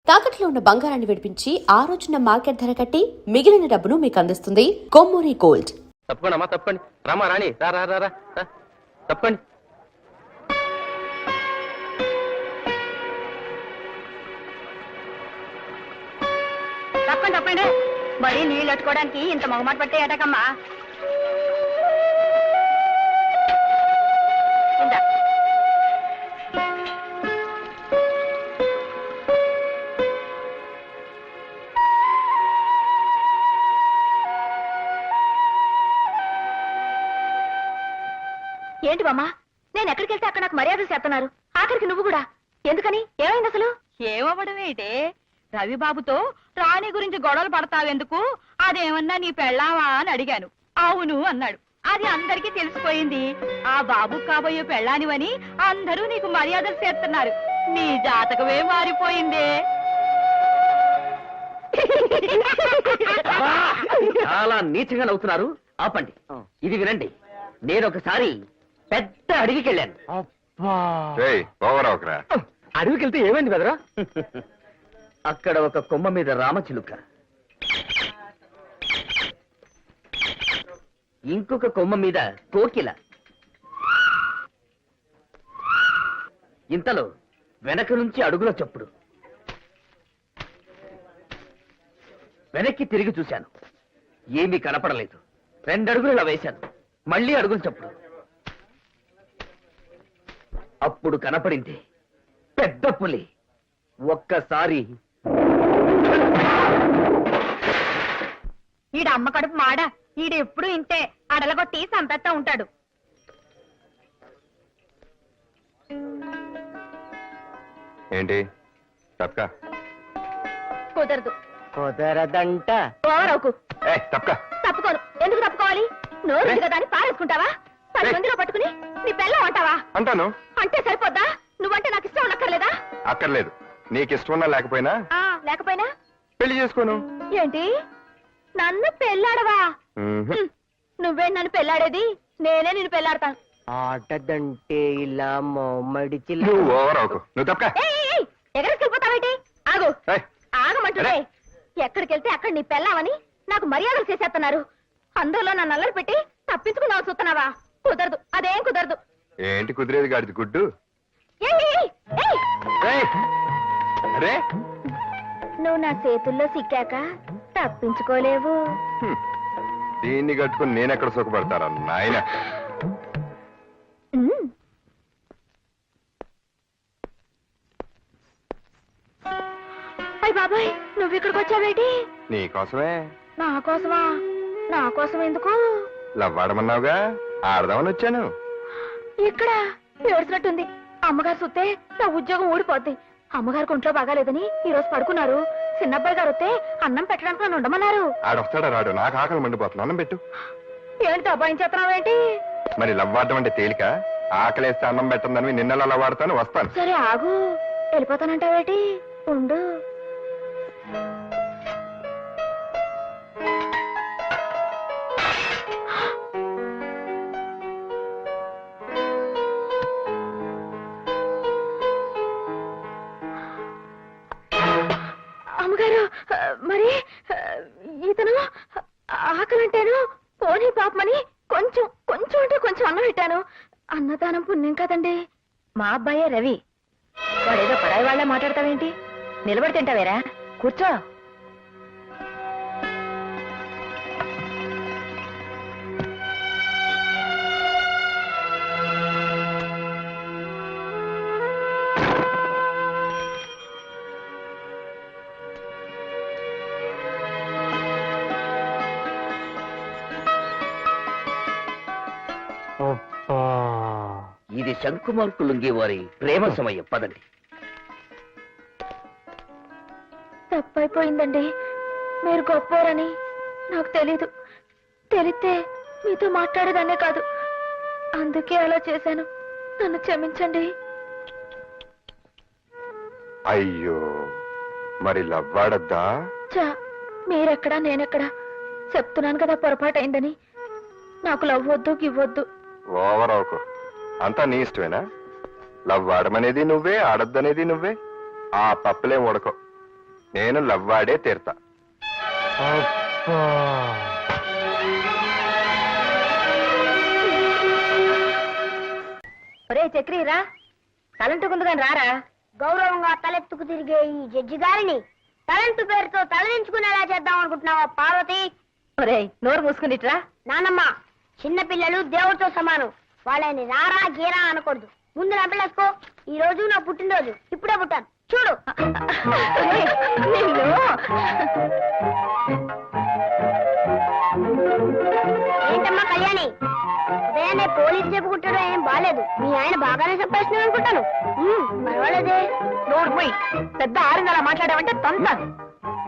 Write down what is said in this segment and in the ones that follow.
తాకట్లో ఉన్న బంగారాన్ని విడిపించి ఆ రోజున మార్కెట్ ధర కట్టి మిగిలిన డబ్బును మీకు అందిస్తుంది కొమ్మూరి గోల్డ్. తప్పకుండా అమ్మా, తప్పండి. రామా రాణి, రా రా రా రా తప్పండి. తప్పండి తప్పండి. బడి నీళ్ళు అట్టుకోవడానికి ఇంత మొగమాట పట్టే ఏటకమ్మా. ఏంటి బామ్మా, నేను ఎక్కడికి వెళ్తే అక్కడ నాకు మర్యాదలు చేస్తున్నారు, ఆఖరికి నువ్వు కూడా. ఎందుకని? ఏమైంది అసలు? ఏమవ్వడం ఏంటే, రవిబాబుతో రాణి గురించి గొడవలు పడతావెందుకు, అదేమన్నా నీ పెళ్ళావా అని అడిగాను. అవును అన్నాడు. అది అందరికీ తెలిసిపోయింది. ఆ బాబు కాబోయే పెళ్ళానివని అందరూ నీకు మర్యాదలు చేస్తున్నారు. నీ జాతకమే మారిపోయిందే. చాలా నీచంగా నవ్వుతున్నారు, ఆపండి. ఇది వినండి, నేను ఒకసారి పెద్ద అడవికి వెళ్ళాను. అడవికి వెళ్తే ఏమైంది బెదరా? అక్కడ ఒక కొమ్మ మీద రామచిలుక, ఇంకొక కొమ్మ మీద కోకిల. ఇంతలో వెనక నుంచి అడుగుల చప్పుడు. వెనక్కి తిరిగి చూశాను, ఏమీ కనపడలేదు. 2 అడుగులు ఇలా వేశాను, మళ్ళీ అడుగులు చప్పుడు. అప్పుడు కనపడింది పెద్ద పులి. ఒక్కసారి ఈడ అమ్మ కడుపు మాడ, ఈడు ఎప్పుడు ఇంతే అడలగొట్టి సంపెత్తా ఉంటాడు. ఏంటి తప్పక? కుదరదు. కుదరదంట. ఓవరవుకు. తప్పక. తప్పుకోను. ఎందుకు తప్పుకోవాలి? నోరు కదా అని పారేసుకుంటావా? 10 మందిలో పట్టుకుని నీ పెళ్ళం అంటావా? అంటాను. అంటే సరిపోద్దా? నువ్వంటే నాకు ఇష్టం ఉండక్కర్లేదా? అక్కర్లేదు. నీకు ఇష్టం ఉన్నా లేకపోయినా లేకపోయినా పెళ్లి చేసుకోను. ఏంటి, నన్ను పెళ్ళాడవా? నువ్వే నన్ను పెళ్ళాడేది, నేనే నిన్ను పెళ్ళాడతాను. ఆటదంటే ఇలా మడిచి నువ్వు ఓవర్ అవుకు. నువ్వు తప్పక. ఎక్కడికి వెళ్ళిపోతావేంటి? ఆగు. ఆగమంటుండే. ఎక్కడికి వెళ్తే అక్కడ నీ పెళ్ళామని నాకు మర్యాదలు చేసేస్తున్నారు. అందులో నన్ను అల్లరి పెట్టి తప్పించుకుందావు చూస్తున్నావా? కుదరదు, అదేం కుదరదు. ఏంటి కుదిరేది గాడిది గుడ్డు? అరే, నువ్వు నా చేతుల్లో సిక్కాక తప్పించుకోలేవు. దీన్ని కట్టుకుని నేనెక్కడ సుఖపడతారా నాయన? అయ్య బాబాయ్, నువ్వు ఇక్కడికి వచ్చావేటి? నీకోసమే. నా కోసమా? నా కోసం ఎందుకు? లవ్వాడమన్నావుగా, ఆడదామని వచ్చాను. ఇక్కడ ఏడ్చినట్టుంది. అమ్మగారు సుత్తే నా ఉద్యోగం ఊడిపోద్ది. అమ్మగారికి ఒంట్లో బాగాలేదని ఈ రోజు పడుకున్నారు. చిన్నబ్బాయి గారు వస్తే అన్నం పెట్టడానికి నన్ను ఉండమన్నారు. ఆడొస్తాడా రాడు? నాకు ఆకలి మండిపోతుంది, అన్నం పెట్టు. ఏంటి అబ్బాయించేస్తున్నావేంటి? మరి లవ్వాడడం అంటే తేలిక? ఆకలేస్తే అన్నం పెట్టందని నిన్నలా లవ్వాడతాను, వస్తాను. సరే ఆగు. వెళ్ళిపోతానంటావేటి? ఉండు. అమ్మగారు, మరి ఇతను ఆకలంటేను పోనీ పాపమని కొంచెం కొంచెం అంటే కొంచెం అన్నం పెట్టాను. అన్నదానం పుణ్యం కదండి. మా అబ్బాయే రవి. వాడేదో పరాయి వాళ్ళ మాట్లాడతావేంటి? నిలబడి తింటావేరా? కూర్చో. ఇది శంకుమార్కు లుంగి వారి ప్రేమ సమయం. పదండి. తప్పైపోయిందండి. మీరు గొప్పవారని నాకు తెలీదు. తెలిస్తే మీతో మాట్లాడేదాన్నే కాదు. అందుకే అలా చేశాను. నన్ను క్షమించండి. అయ్యో, మరి లవ్వాడద్దా? మీరెక్కడా నేనెక్కడా? చెప్తున్నాను కదా పొరపాటు అయిందని. నాకు లవ్వొద్దు, గివ్వొద్దు. ఓవర్ అవుకో. అంతా నీ ఇష్టమేనా? లవ్ ఆడమనేది నువ్వే, ఆడద్దనేది నువ్వే. ఆ పప్పులేం ఉడకో. నేను లవ్వాడే తీరుతా. ఒరే చక్రి రా, తలంటుకుంది కానీ రారా. గౌరవంగా తలెత్తుకు తిరిగే ఈ జడ్జి గారిని తలంటు పేరుతో తలదించుకునేలా చేద్దాం అనుకుంటున్నావా పార్వతి? ఒరే నోరు మూసుకునిట్రా. నానమ్మ, చిన్న పిల్లలు దేవుడితో సమానం, వాళ్ళని రారా గీరా అనకూడదు. ముందు నా పిల్లసుకో. ఈ రోజు నా పుట్టినరోజు, ఇప్పుడే పుట్టాను చూడు. ఏంటమ్మా కళ్యాణి, ఉదయాన్నే పోలీసు చెప్పుకుంటాడు, ఏం బాలేదు. మీ ఆయన బాగానే సంపాదిస్తున్నాడు అనుకుంటాను. పర్వాలేదే. నోరు పోయి పెద్ద ఆరిందలా మాట్లాడావంటే తంతాను.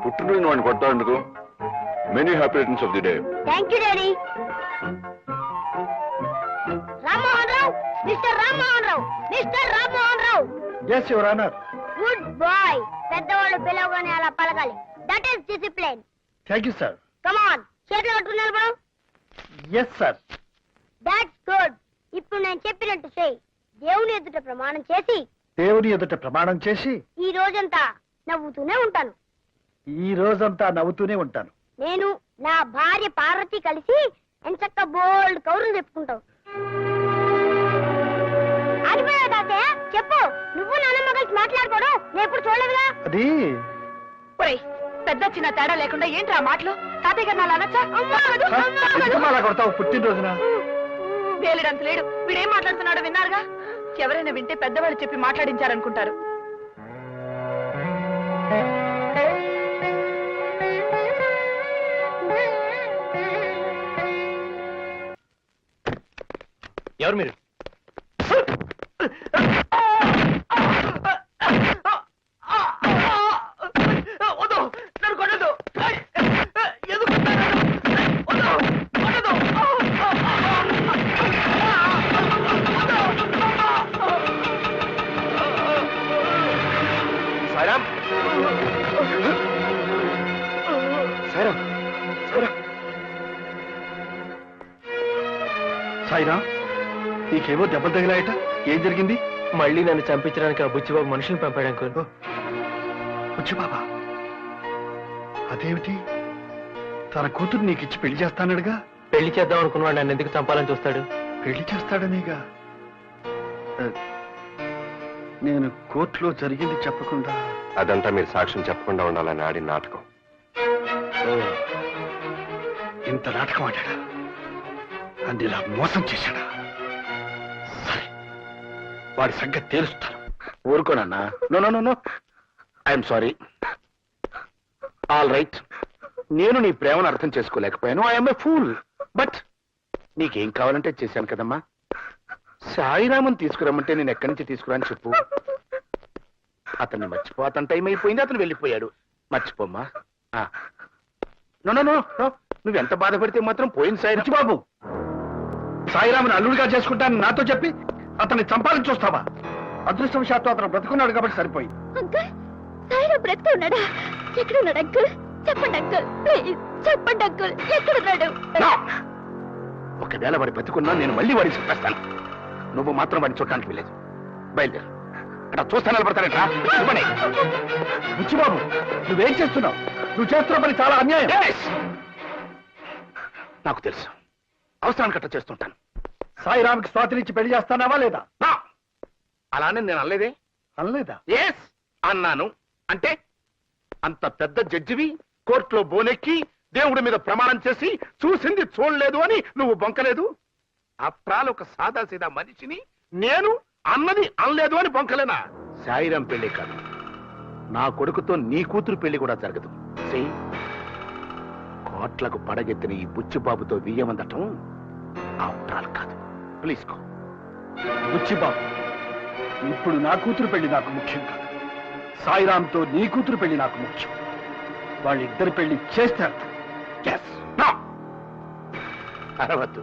పుట్టినరోజు వాడిని కొట్టాడు. Many happy returns of the day. Thank you daddy. Rammohan Rao, mister Rammohan Rao, mister Rammohan Rao. Yes your honour. Good boy. పెద్దవాళ్ళు పిలవగానే అలా పలకాలి. That is discipline. Thank you sir. Come on, చేతులు కట్టుకున్నారు bro. Yes sir. That's good. ఇప్పుడు నేను చెప్పినట్టు చేయి. దేవుని ఎదుట ప్రమాణం చేసి, దేవుని ఎదుట ప్రమాణం చేసి ఈ రోజంతా నవ్వుతూనే ఉంటాను. ఈ రోజంతా నవ్వుతూనే ఉంటాను. నేను నా భార్య పార్వతి కలిసి ఎంచక్క బోల్డ్ కౌరులు చెప్పుకుంటాం. ఆగిపోయావు తాతయ్య, చెప్పు. నువ్వు నాన్నమ్మ కలిసి మాట్లాడుకోవడం నేను ఎప్పుడు చూడలేదుగా. అది పెద్ద చిన్న తేడా లేకుండా ఏంటి ఆ మాటలు? తాతయ్య గారు నాలా అనొచ్చా? ఎందుకు అలా కొడతావు పుట్టినరోజున? వేలిడంత లేడు. వీడేం మాట్లాడుతున్నాడో విన్నారుగా. ఎవరైనా వింటే పెద్దవాళ్ళు చెప్పి మాట్లాడించారనుకుంటారు. ఎవరు మీరు? సాయిరామ్, సాయిరామ్, సాయిరామ్. సాయిరా, నీకేవో దెబ్బలు తగిలాయట. ఏం జరిగింది? మళ్ళీ నన్ను చంపించడానికి ఆ బుచ్చిబాబు మనుషుల్ని పంపాడు అంకుల్. వచ్చి బాబా, అదేమిటి? తన కూతురు నీకిచ్చి పెళ్లి చేస్తానడుగా. పెళ్లి చేద్దాం అనుకున్నాడు, నన్ను ఎందుకు చంపాలని చూస్తాడు? పెళ్లి చేస్తాడనేగా. నేను కోర్టులో జరిగింది చెప్పకుండా. అదంతా మీరు సాక్ష్యం చెప్పకుండా ఉండాలని ఆడిన నాటకం. ఇంత నాటకం ఆడాడా? అన్ని ఇలా మోసం చేశాడా? సరే, వాడి సంగతి తేలుస్తాను. ఊరుకోనన్నా. No no no no, I'm sorry. All right, నేను నీ ప్రేమను అర్థం చేసుకోలేకపోయాను. I'm a fool. బట్ నీకేం కావాలంటే చేశాను కదమ్మా. సాయిరామన్ తీసుకురమ్మంటే నేను ఎక్కడి నుంచి తీసుకురాని చెప్పు. అతన్ని మర్చిపోతాను, టైం అయిపోయింది, అతను వెళ్ళిపోయాడు. మర్చిపోమ్మా. నో నో నో నో, నువ్వెంత బాధపడితే మాత్రం పోయింది సాయి బాబు. సాయిరాముని అల్లుడిగా చేసుకుంటాను నాతో చెప్పి అతన్ని చంపాలని చూస్తావా? అదృష్టవశాత్తు అతను బ్రతుకున్నాడు కాబట్టి సరిపోయింది. అంకుల్, సాయిరా బ్రతుకున్నాడా? ఎక్కడున్నాడు అంకుల్? చెప్పండి అంకుల్, ప్లీజ్ చెప్పండి అంకుల్, ఎక్కడున్నాడు? ఒకవేళ వాడి బతుకున్నా నేను మళ్ళీ వాడిని చెప్పేస్తాను. నువ్వు మాత్రం వాడిని చూడటానికి వెళ్ళలేదు. బయలుదేరు. అక్కడ చూస్తా నిలబడతానట్రా. బుచ్చిబాబు, నువ్వేం చేస్తున్నావు? నువ్వు చేస్తున్న పని చాలా అన్యాయం. నాకు తెలుసు, అవసరానికి అట్లా చేస్తుంటాను. సాయిరామ్కి స్వాతినిచ్చి పెళ్లి చేస్తానావా లేదా? అలానే నేను అనలేదే. అనలేదా? ఎస్ అన్నాను. అంటే అంత పెద్ద జడ్జివి కోర్టులో బోనెక్కి దేవుడి మీద ప్రమాణం చేసి చూసింది చూడలేదు అని నువ్వు బొంకలేదు. అప్రాలు ఒక సాదా సీదా మనిషిని నేను అన్నది అనలేదు అని బొంకలేనా? సాయిరాం పెళ్లి కాదు, నా కొడుకుతో నీ కూతురు పెళ్లి కూడా జరగదు. కోట్లకు పడగెత్తిన ఈ బుచ్చిబాబుతో వియ్యమందటం అప్రాలు కాదు. Please go. బుచ్చిబాబు, ఇప్పుడు నా కూతురు పెళ్లి నాకు ముఖ్యం కాదు. సాయిరాంతో నీ కూతురు పెళ్లి నాకు ముఖ్యం. వాళ్ళిద్దరి పెళ్లి చేస్తారు. అరవద్దు.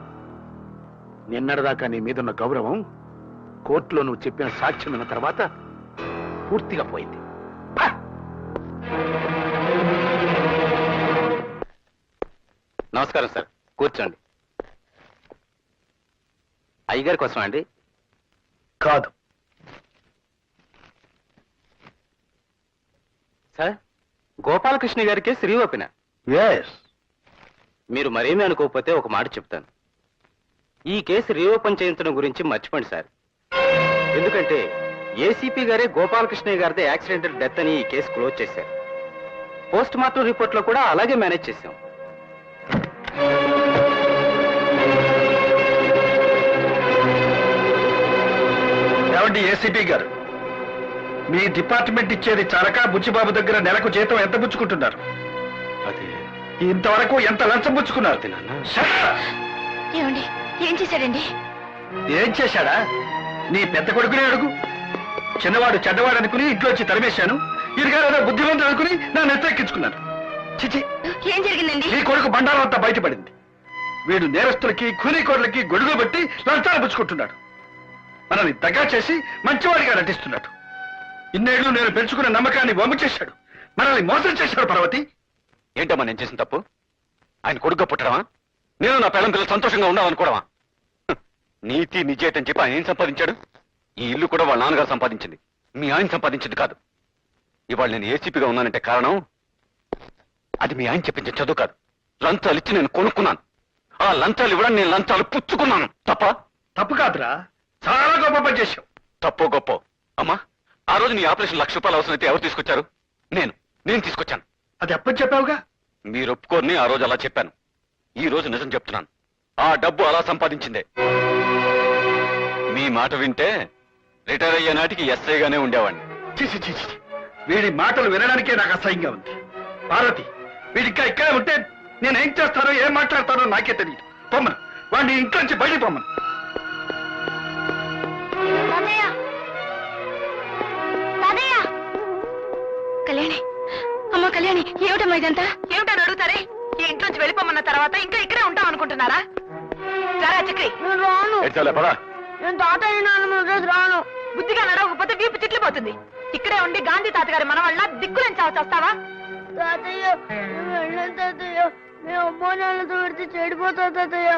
నిన్నటిదాకా నీ మీదున్న గౌరవం కోర్టులో నువ్వు చెప్పిన సాక్ష్యం విన్న తర్వాత పూర్తిగా పోయింది. నమస్కారం సార్, కూర్చోండి. అయ్యగారి కోసం అండి? కాదు. సార్, గోపాలకృష్ణ గారికి శ్రీ ఓపెన. ఎస్. మీరు మరేమీ అనుకోకపోతే ఒక మాట చెప్తాను. ఈ కేసు రీఓపెన్ చేయించడం గురించి మర్చిపోండి సార్. ఎందుకంటే ఏసీపీ గారే గోపాలకృష్ణ గారిదే యాక్సిడెంటల్ డెత్ అని ఈ కేసు క్లోజ్ చేశారు. పోస్ట్ మార్టం రిపోర్ట్ లో కూడా అలాగే మేనేజ్ చేశాం. ఏమండి ఏసీపీ గారు, మీ డిపార్ట్మెంట్ ఇచ్చేది చాలక బుచ్చిబాబు దగ్గర నెలకు జీతం ఎంత పుచ్చుకుంటున్నారు? అదే ఇంతవరకు ఎంత లంచం పుచ్చుకున్నారు? Shut up! ఏమండి ఏం చేశాడండి? ఏం చేశాడా? నీ పెద్ద కొడుకునే అడుగు. చిన్నవాడు చెడ్డవాడు అనుకుని ఇంట్లోంచి తరిమేశాను. ఇరుగారేదో బుద్ధిమంతుడు అనుకుని నా నెత్తెక్కించుకున్నాను. చిచి, ఏం జరిగిందండి? నీ కొడుకు బండారం అంతా బయటపడింది. వీడు నేరస్తులకి కూలీకోట్లకి గొడుగు పెట్టి లంచాలు పుచ్చుకుంటున్నాడు. మనల్ని దగ్గర చేసి మంచివాడిగా నటిస్తున్నాడు. ఇన్నేళ్లు నేను పెంచుకున్న నమ్మకాన్ని వమ్ము చేశాడు. మనల్ని మోసం చేశాడు. పార్వతి, ఏంటమ్మా నేను చేసిన తప్పు? ఆయన కొడుగ్గా పుట్టడమా? నేను నా పిల్లల పిల్లలు సంతోషంగా ఉండాలనుకోవడమా? నీతి నిజేతని చెప్పి ఆయన ఏం సంపాదించాడు? ఈ ఇల్లు కూడా వాళ్ళ నాన్నగారు సంపాదించింది, మీ ఆయన సంపాదించింది కాదు. ఇవాళ నేను ఏసీపీగా ఉన్నానంటే కారణం అది మీ ఆయన చెప్పించే చదువు కాదు. లంచాలు ఇచ్చి నేను కొనుక్కున్నాను. ఆ లంచాలు ఇవ్వడం నేను లంచాలు పుచ్చుకున్నాను. తప్పు కాదురా, చాలా గొప్ప పని చేశావు. తప్పో గొప్ప అమ్మా, ఆ రోజు నీ ఆపరేషన్ ₹1,00,000 అవసరమైతే ఎవరు తీసుకొచ్చారు? నేను తీసుకొచ్చాను. అది అప్పని చెప్పావుగా. మీరు ఒప్పుకోని ఆ రోజు అలా చెప్పాను. ఈ రోజు నిజం చెప్తున్నాను. ఆ డబ్బు అలా సంపాదించిందే. మీ మాట వింటే రిటైర్ అయ్యే నాటికి ఎస్ఐగానే ఉండేవాడిని. చీచి చీచి, వీడి మాటలు వినడానికే నాకు అసహ్యంగా ఉంది. పార్వతి, వీడికా ఇక్కడే ఉంటే నేను ఏం చేస్తానో ఏం మాట్లాడతానో నాకే తెలియదు. పొమ్మను, వాడిని ఇంట్లో నుంచి బయటికి పొమ్మను. కళ్యాణి, అమ్మ కళ్యాణి, ఏమిటమ్మా ఇదంతా? ఏమిటని అడుగుతారే? ఈ ఇంట్లోంచి వెళ్ళిపోమన్న తర్వాత ఇంకా ఇక్కడే ఉంటాం అనుకుంటున్నారా? రారా చక్రి. రాను. నేను తాతయ్య నాన్న రాను. బుద్ధిగా నడవకపోతే వీపు చిట్లిపోతుంది. ఇక్కడే ఉండి గాంధీ తాతగారి మన వల్ల దిక్కులేని చావుతావా? తాతయ్య వెళ్ళను తాతయ్య, మేము అమ్మా నాన్నతో పెడితే చెడిపోతా తాతయ్య.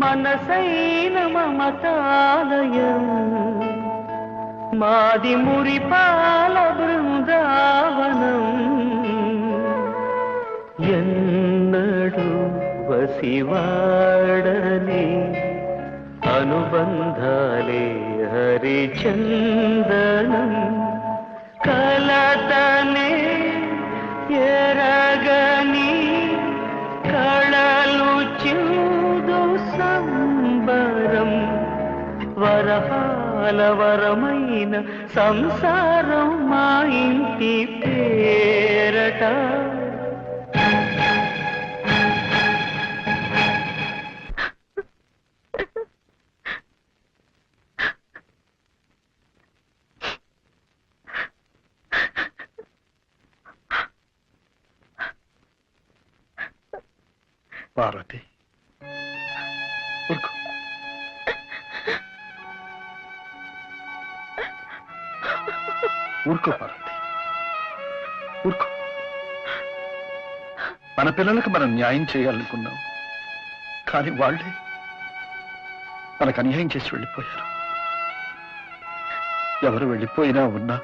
మనసైన మమతాలయం మాది మురిపాల బృందావనం ఎన్నడు వసివాడని అనుబంధాలే హరిచందనం కలతనే ఎరగని కళలు చూదు సంబరం వరహాల వరమైన సంసారం మా ఇంటి పేరట. పార్వతి, ఊరుకో. ఊరుకో పార్వతి, ఊరుకో. మన పిల్లలకు మనం న్యాయం చేయాలనుకున్నాం, కానీ వాళ్ళే మనకు అన్యాయం చేసి వెళ్ళిపోయారు. ఎవరు వెళ్ళిపోయినా ఉన్నా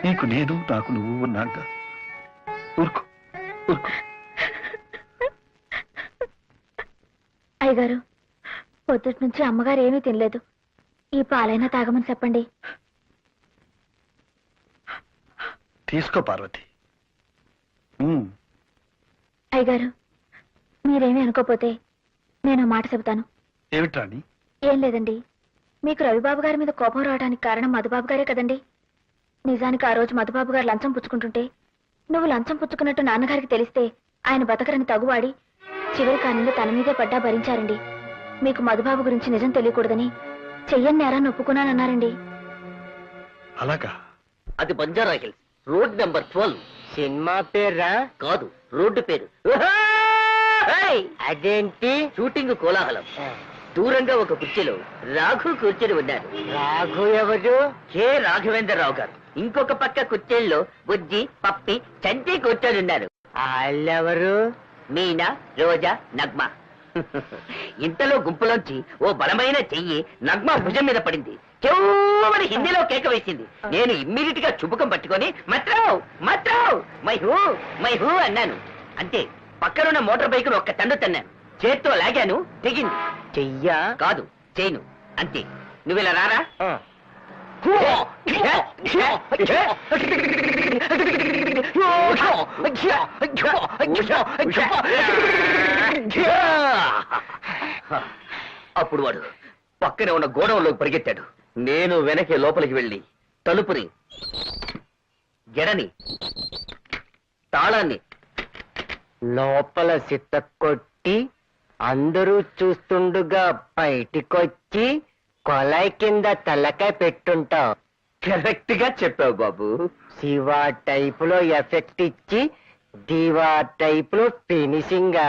నీకు నేను, నాకు నువ్వు ఉన్నాక. ఊరుకో, ఊరుకో. అయ్యగారు, పొద్దుటి నుంచి అమ్మగారు ఏమీ తినలేదు. ఈ పాలైనా తాగమని చెప్పండి. తీసుకో పార్వతి. అయ్యగారు, మీరేమీ అనుకోపోతే నేను మాట చెబుతాను. ఏమిట్రాని? ఏం లేదండి, మీకు రవిబాబు గారి మీద కోపం రావడానికి కారణం మధుబాబు గారే కదండి. నిజానికి ఆ రోజు మధుబాబు గారు లంచం పుచ్చుకుంటుంటే నువ్వు లంచం పుచ్చుకున్నట్టు నాన్నగారికి తెలిస్తే ఆయన బతకరని తగువాడి చివరి కాలంలో తన మీదే పడ్డా భరించారండి. మీకు మధుబాబు గురించి నిజం తెలియకూడదని చెయ్యని నేరాన్ని ఒప్పుకున్నానన్నారండి. అలాగా? అది Banjara hills, road number 12. Cinema పేరా? కాదు, రోడ్డు పేరు. అదేంటి? షూటింగ్ కోలాహలం. దూరంగా ఒక కుర్చీలో రాఘు కూర్చొని ఉన్నారు. రాఘు ఎవరు? కె రాఘవేంద్రరావు గారు. ఇంకొక పక్క కుర్చీల్లో బుజ్జి, పప్పి, చంటి కూర్చొని ఉన్నారు. వాళ్ళెవరు? మీనా, రోజా, నగ్మ. ఇంతలో గుంపులోంచి ఓ బలమైన చెయ్యి నగ్మ భుజం మీద పడింది. చెవుమని హిందీలో కేక వేసింది. నేను ఇమ్మీడియట్ గా చుబుకం పట్టుకొని మత్రావ్ మత్రావ్ మైహూ అన్నాను. అంతే, పక్కనున్న మోటార్ బైక్ ఒక్క తండు తన్నాను. చేత్తో లాగాను, తెగింది. చెయ్యా కాదు, చేయను. అంతే. నువ్వు ఇలా రారా. అప్పుడు వాడు పక్కనే ఉన్న గోడౌన్లోకి పరిగెత్తాడు. నేను వెనకే లోపలికి వెళ్ళి తలుపుని, గెడని, తాళాన్ని లోపల సిత్త కొట్టి అందరూ చూస్తుండగా బయటికొచ్చి కొలాయి కింద తలకాయ పెట్టుంటావు. కరెక్ట్ గా చెప్పావు బాబు. శివ టైప్ లో ఎఫెక్ట్ ఇచ్చి దివా టైప్ లో ఫినిషింగ్.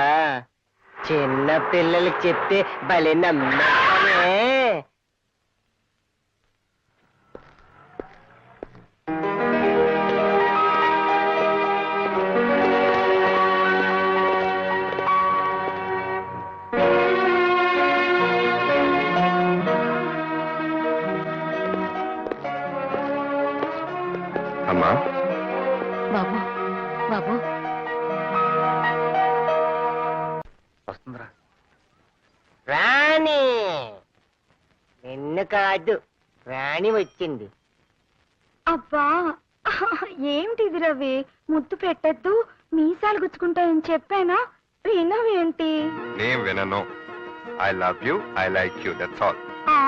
చిన్న పిల్లలకి చెప్తే భలే నమ్మకమే. అమ్మా, బాబు బాబు వస్తుందిరా. రాణి నిన్ను కాదు, రాణి వచ్చింది. అబ్బా, ఏమిటిది రవి? ముద్దు పెట్టద్దు, మీసాలు గుచ్చుకుంటాయని చెప్పానా? వినవేంటి? నేను వినను. I love you, I like you, that's all. ఆ,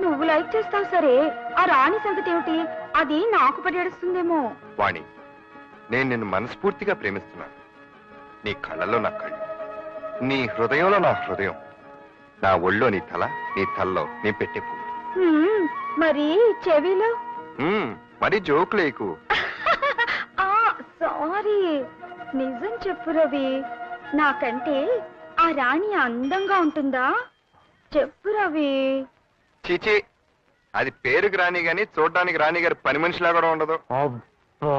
నువ్వు లైక్ చేస్తావు సరే, ఆ రాణి సంగతి ఏమిటి? అది నాకు పడేస్తుందేమో. వాణి, నేను నిన్ను మనస్ఫూర్తిగా ప్రేమిస్తున్నాను. నీ కళ్ళలో నా కళ్ళు, నీ హృదయంలో నా హృదయం, నా ఒళ్ళో నీ తల, నీ తల్లో నీ పెట్టే పువ్వు. మరి చెవిలో? మరి జోక్ లేకు. సారీ, నిజం చెప్పు రవి, నాకంటే ఆ రాణి అందంగా ఉంటుందా? చెప్పు రవి. చీచి, అది పేరుకి రాని గాని చూడడానికి రాణి గారి పని మనిషిలా కూడా ఉండదు. అబ్బా,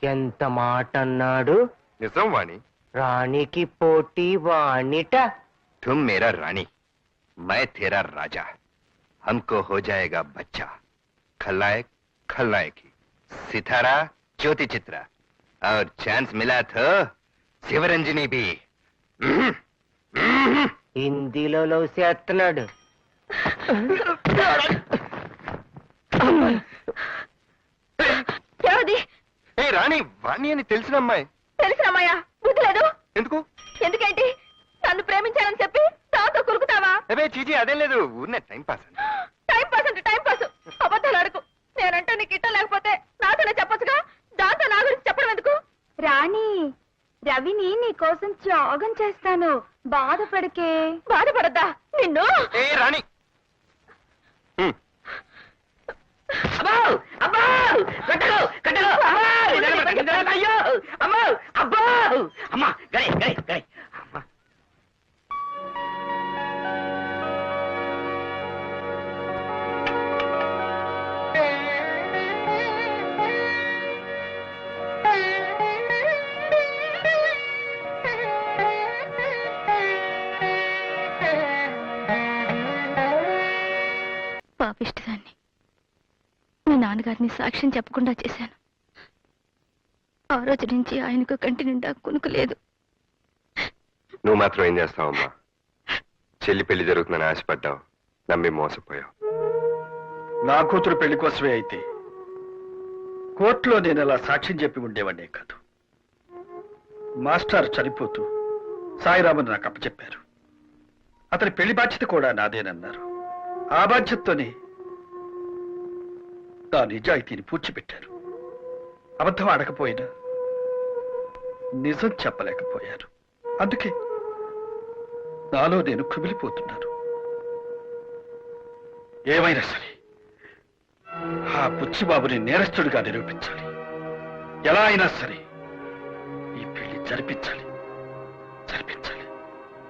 ఎంత మాట అన్నాడు. నిజం వాణి. రాణికి పోటీ వాణిట. तुम मेरा रानी, मैं तेरा राजा, हमको हो जाएगा बच्चा. खलनायक खलनायकी, सितारा ज्योति चित्रा, और चांस मिला तो शिवरंजनी भी. హిందీలో లవ్ చేస్తున్నాడు. ఏది ఏ రాణి, వాణి అని తెలిసిన అమ్మాయి. తెలిసినమ్మాయా? బుద్ధి లేదు. ఎందుకు? ఎందుకేంటి? నన్ను ప్రేమించాలని చెప్పి దాంతో కురుకుతావా? అవే చీచి, అదేం లేదు, ఊరినే టైం పాస్. టైం పాస్ అంటే టైం పాస్. అబద్ధాలు అడుగు. నేనంటే నీకు ఇష్టం లేకపోతే నాతోనే చెప్పొచ్చుగా, దాంతో నా గురించి చెప్పడం ఎందుకు? రాణి, రవిని నీ కోసం త్యాగం చేస్తాను, బాధపడకే. బాధపడద్దా నిన్ను? ఏ రాణి, అమ్మో అమ్మో, కట్టలు కట్టలు, అయ్యో అమ్మో, అబ్బో అమ్మా, గడే గడే గడే. పాపిష్టదాన్ని, మీ నాన్నగారిని సాక్ష్యం చెప్పకుండా చేశాను. ఆ రోజు నుంచి ఆయనకు కంటి నిండా కునుకు లేదు. నువ్వు మాత్రం ఏం చేస్తావమ్మా? చెల్లి పెళ్లి జరుగుతుందని ఆశపడ్డావు, నమ్మి మోసపోయావు. నా కూతురు పెళ్లి కోసమే అయితే కోర్టులో నేను అలా సాక్ష్యం చెప్పి ఉండేవాడినే కాదు. మాస్టర్ చనిపోతూ సాయిరామన్ నాకు అప్పచెప్పారు. అతని పెళ్లి బాధ్యత కూడా నాదేనన్నారు. ఆ బాధ్యతతోనే నా నిజాయితీని పూడ్చిపెట్టారు. అబద్ధం ఆడకపోయినా నిజం చెప్పలేకపోయారు. అందుకే నాలో నేను కుమిలిపోతున్నాను. ఏమైనా సరే ఆ బుచ్చిబాబుని నేరస్తుడిగా నిరూపించాలి. ఎలా అయినా సరే ఈ పెళ్లి జరిపించాలి.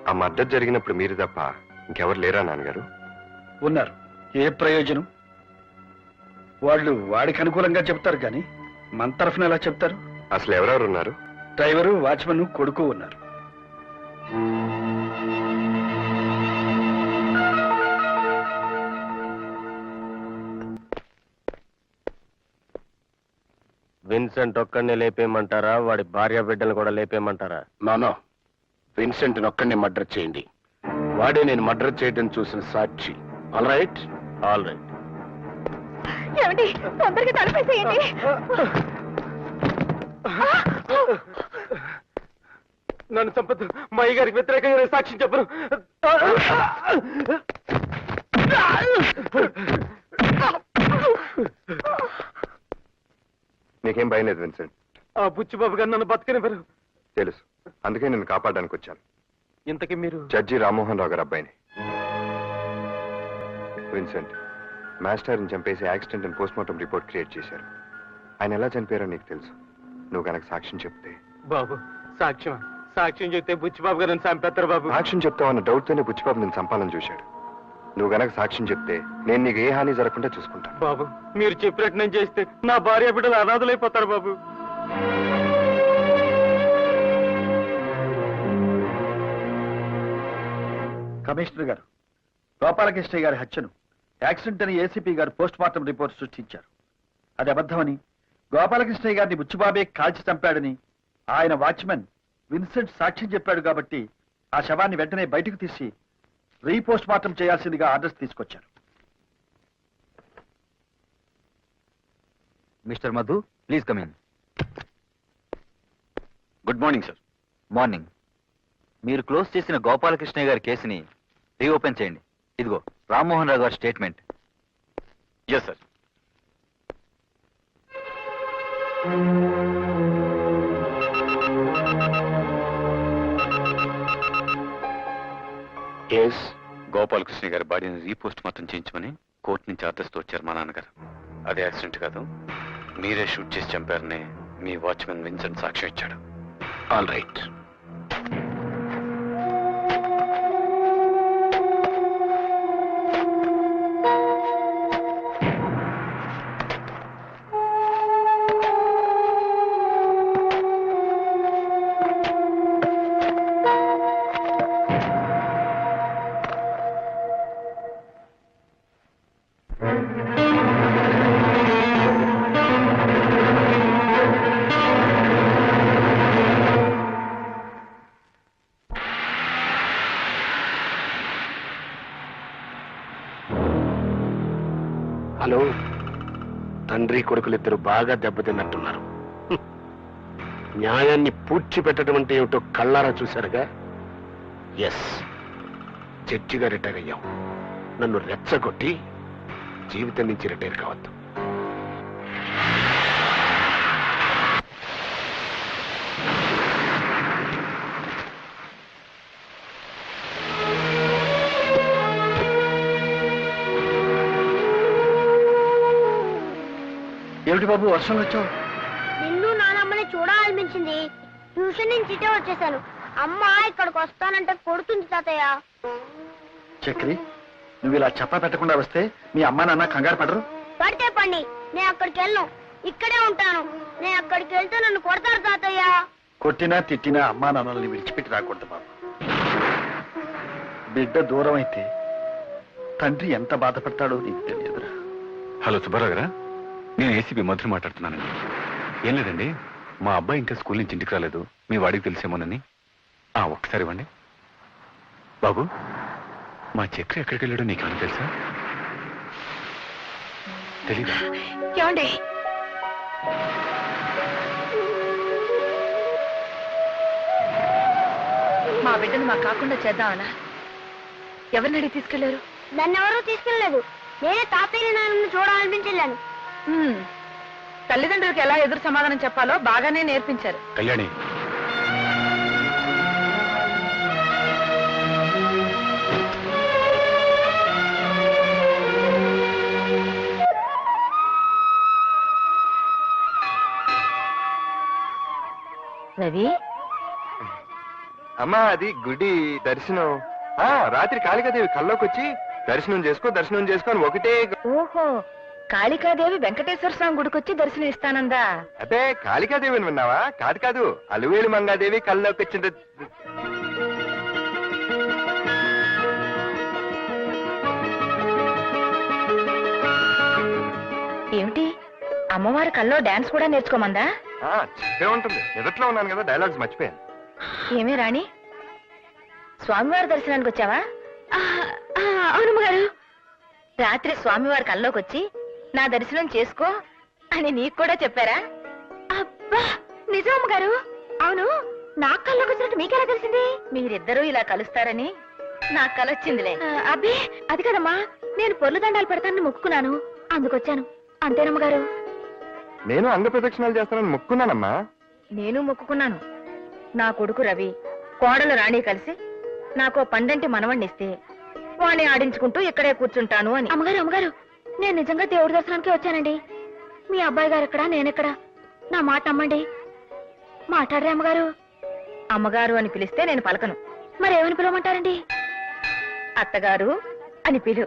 ఆ మద్దతు జరిగినప్పుడు మీరు తప్ప ఇంకెవరు లేరా నాన్నగారు? ఉన్నారు. ఏ ప్రయోజనం? వాళ్ళు వాడికి అనుకూలంగా చెప్తారు కానీ మన తరఫున ఎలా చెప్తారు? అసలు ఎవరెవరు ఉన్నారు? డ్రైవరు, వాచ్మన్, కొడుకు ఉన్నారు. విన్సెంట్ ఒక్కడిని లేపేయమంటారా వాడి భార్య బిడ్డలు కూడా లేపేయమంటారా? నో విన్సెంట్ ఒక్కడిని మర్డర్ చేయండి. వాడే నేను మర్డర్ చేయడం చూసిన సాక్షి. All right. ఏమండి తొందరగా తలపేసేయండి. నన్ను చంపదు. మా అయ్య గారికి వ్యతిరేకంగా సాక్ష్యం చెప్పను. నీకేం భయం లేదు విన్సెంట్. ఆ బుచ్చిబాబు గారు నన్ను బతకనివ్వరు. తెలుసు, అందుకే నిన్ను కాపాడడానికి వచ్చాను. ఇంతకీ మీరు? జడ్జి రామ్మోహన్ రావు గారు అబ్బాయిని. విన్సెంట్, మాస్టర్ని చంపేసి యాక్సిడెంట్ అని పోస్ట్మార్టం రిపోర్ట్ క్రియేట్ చేశారు. ఆయన ఎలా చనిపోయారో నీకు తెలుసు. నువ్వు కనుక సాక్ష్యం చెప్తే. బాబు సాక్ష్యం చెప్తే బుచ్చిబాబు గారు నన్ను చంపేస్తారు బాబు. సాక్ష్యం చెప్తావన్న డౌట్తోనే బుచ్చిబాబు నేను చంపాలని చూశాడు. నువ్వు గనక సాక్ష్యం చెప్తే నేను నీకు ఏ హాని జరగకుండా చూసుకుంటాను. బాబు మీరు చెప్పినట్టు నేను చేస్తే నా భార్య బిడ్డలు అనాథలైపోతారు బాబు. కమిషనర్ గారు, గోపాలకృష్ణ గారి హత్యను యాక్సిడెంట్ అని ఏసీపీ గారు పోస్ట్ మార్టం రిపోర్ట్ సృష్టించారు. అది అబద్ధమని, గోపాలకృష్ణ గారిని బుచ్చిబాబే కాల్చి చంపాడని ఆయన వాచ్మెన్ విన్సెంట్ సాక్ష్యం చెప్పాడు. కాబట్టి ఆ శవాన్ని వెంటనే బయటకు తీసి రీపోస్ట్ మార్టం చేయాల్సిందిగా ఆర్డర్స్ తీసుకొచ్చారు. Mister Madhu, please come in. Good morning sir. Morning. మీరు క్లోజ్ చేసిన గోపాలకృష్ణ గారి కేసుని రీఓపెన్ చేయండి. ఇదిగో రామ్మోహన్ రావు గారి స్టేట్మెంట్. Yes sir. గోపాలకృష్ణ గారి బాడీని రీపోస్ట్ మార్టం చేయించమని కోర్టు నుంచి ఆర్డర్స్తో వచ్చారు మా నాన్నగారు. అది యాక్సిడెంట్ కాదు, మీరే షూట్ చేసి చంపారని మీ వాచ్మెన్ విన్సెంట్ సాక్ష్యం ఇచ్చాడు. All right. హలో, తండ్రి కొడుకులిద్దరు బాగా దెబ్బతిన్నట్టున్నారు. న్యాయాన్ని పూడ్చిపెట్టడం అంటే ఏమిటో కళ్ళారా చూశారుగా. ఎస్, జడ్జిగా రిటైర్ అయ్యాం. నన్ను రెచ్చగొట్టి జీవితం నుంచి రిటైర్ కావద్దు. ఏమిటి బాబు వర్షం వచ్చావు? నిన్ను నానమ్మని చూడాలనిపించింది. ట్యూషన్ నుంచి ఇటే వచ్చేసాను. అమ్మ ఇక్కడికి వస్తానంటే కొడుతుంది తాతయ్య. చక్రి, నువ్వు ఇలా చెప్పా పెట్టకుండా వస్తే మీ అమ్మా నాన్న కంగారు పడరు? పడితే పండి, నేను అక్కడికి వెళ్ళను, ఇక్కడే ఉంటాను. నేను అక్కడికి వెళ్తే నన్ను కొడతారు తాతయ్య. కొట్టినా తిట్టినా అమ్మా నాన్నల్ని విడిచిపెట్టి రాకూడదు బాబు. బిడ్డ దూరం అయితే తండ్రి ఎంత బాధపడతాడో నీకు తెలియదురా. హలో సుబ్బారావు గారా, నేను ఏసీపీ మధురి మాట్లాడుతున్నానండి. ఏం లేదండి, మా అబ్బాయి ఇంకా స్కూల్ నుంచి ఇంటికి రాలేదు. మీ వాడికి తెలిసేమోనని. ఒక్కసారి ఇవ్వండి. బాబు, మా చక్రి ఎక్కడికి వెళ్ళాడో నీకేమైనా తెలుసా? తెలీదా? ఏమండి, మా బిడ్డను మాకు కాకుండా చేద్దామనా? ఎవరిని అడిగి తీసుకెళ్లారు? నన్ను ఎవరూ తీసుకెళ్ళలేదు. నేనే తాతయ్య నాన్నని చూడాలనిపించలేను. తల్లిదండ్రులకు ఎలా ఎదురు సమాధానం చెప్పాలో బాగానే నేర్పించారు. కళ్యాణి, రవి, అమ్మా అది గుడి దర్శనం. రాత్రి కాళికాదేవి కల్లోకి వచ్చి దర్శనం చేసుకో అని ఒకటే. ఓహో, కాళికాదేవి వెంకటేశ్వర స్వామి గుడికొచ్చి దర్శనం ఇస్తానందా? అదే కాళికాదేవిని విన్నావా? కాదు, అలువేలు మంగాదేవి కల్లోకి వచ్చింది. ఏమిటి అమ్మవారి కల్లో డాన్స్ కూడా నేర్చుకోమందా? చెప్పే ఉంటుంది, ఎదుట్లో ఉన్నాను కదా, డైలాగ్స్ మర్చిపోయాను. ఏమే రాణి, స్వామివారి దర్శనానికి వచ్చావా? అవునమ్మగారు. రాత్రి స్వామివారి కల్లోకి వచ్చి నా దర్శనం చేసుకో అని నీకు కూడా చెప్పారా? అబ్బా నిజం అమ్మగారు. అవును, నా కల్లోకి వచ్చినట్టు మీకెలా తెలిసింది? మీరిద్దరూ ఇలా కలుస్తారని నాకు కల వచ్చిందిలే. అబ్బే అది కదమ్మా, నేను పొర్లు దండాలు పెడతానని మొక్కుకున్నాను, అందుకొచ్చాను. అంతేనమ్మగారు. నేను అంగ ప్రదక్షిణాలు చేస్తానని మొక్కున్నానమ్మా. నేను మొక్కుకున్నాను. నా కొడుకు రవి, కోడలు రాణి కలిసి నాకు పండంటి మనవణ్ణిస్తే వాణ్ణి ఆడించుకుంటూ ఇక్కడే కూర్చుంటాను అని. అమ్మగారు అమ్మగారు, నేను నిజంగా దేవుడి దర్శనానికి వచ్చానండి. మీ అబ్బాయి గారు ఎక్కడా, నేనెక్కడా? నా మాట నమ్మండి. మాట్లాడరే అమ్మగారు. అమ్మగారు అని పిలిస్తే నేను పలకను. మరేమని పిలవమంటారండి? అత్తగారు అని పిలు.